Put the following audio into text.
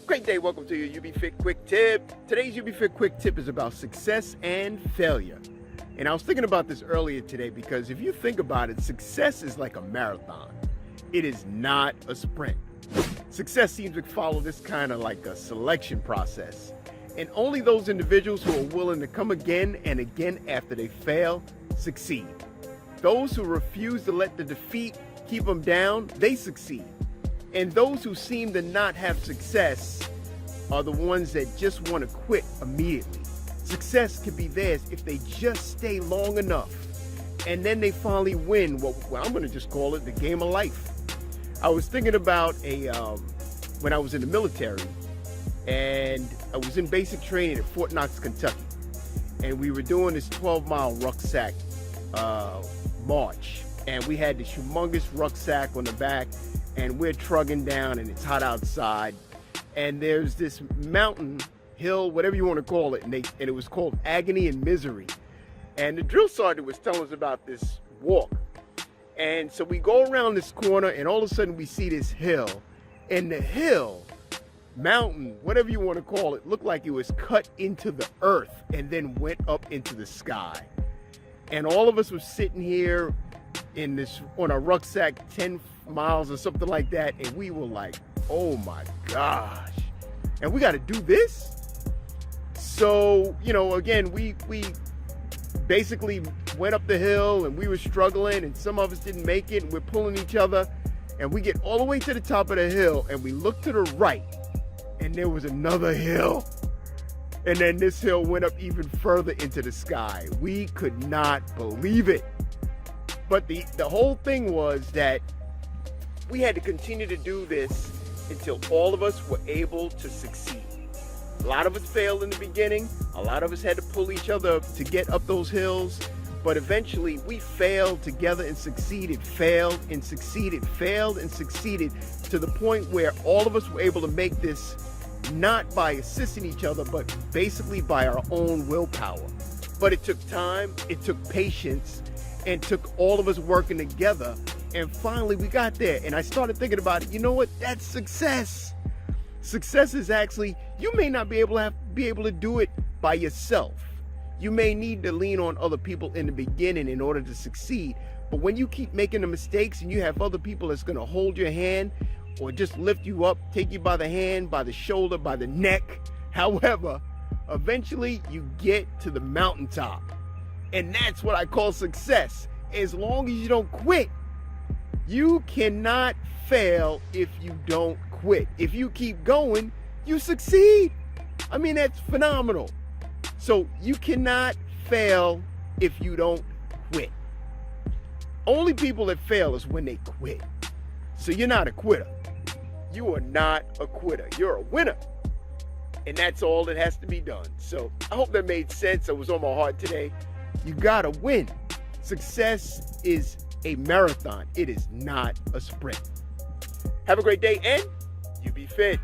Great day, welcome to your youbfit quick tip. Today's youbfit quick tip is about success and failure. And I was thinking about this earlier today because if you think about it, success is like a marathon. It is not a sprint. Success seems to follow this kind of like a selection process. And only those individuals who are willing to come again and again after they fail succeed. Those who refuse to let the defeat keep them down, they succeed. And those who seem to not have success are the ones that just want to quit immediately. Success can be theirs if they just stay long enough. And then they finally win what I'm going to just call it the game of life. I was thinking about when I was in the military, and I was in basic training at Fort Knox, Kentucky. And we were doing this 12-mile rucksack march. And we had this humongous rucksack on the back, and we're trudging down, and it's hot outside. And there's this mountain, hill, whatever you want to call it, and it was called Agony and Misery. And the drill sergeant was telling us about this walk. And so we go around this corner, and all of a sudden we see this hill. And the hill, mountain, whatever you want to call it, looked like it was cut into the earth and then went up into the sky. And all of us were sitting here in this on a rucksack 10 miles or something like that, and we were like, oh my gosh, and we got to do this. So again, we basically went up the hill, and we were struggling, and some of us didn't make it, and we're pulling each other, and we get all the way to the top of the hill, and we look to the right, and there was another hill, and then this hill went up even further into the sky. We could not believe it. But the whole thing was that we had to continue to do this until all of us were able to succeed. A lot of us failed in the beginning. A lot of us had to pull each other up to get up those hills. But eventually we failed together and succeeded, failed and succeeded, failed and succeeded, to the point where all of us were able to make this not by assisting each other, but basically by our own willpower. But it took time, it took patience, and took all of us working together, and finally we got there. And I started thinking about it. You know what? That's success. Success is actually, you may not be able to do it by yourself. You may need to lean on other people in the beginning in order to succeed. But when you keep making the mistakes and you have other people that's going to hold your hand or just lift you up, take you by the hand, by the shoulder, by the neck, however, eventually you get to the mountaintop. And that's what I call success. As long as you don't quit. You cannot fail if you don't quit. If you keep going, you succeed. I mean, that's phenomenal. So you cannot fail if you don't quit. Only people that fail is when they quit. So you're not a quitter. You are not a quitter. You're a winner. And that's all that has to be done. So I hope that made sense. It was on my heart today. You gotta win. Success is a marathon. It is not a sprint. Have a great day, and you be fit.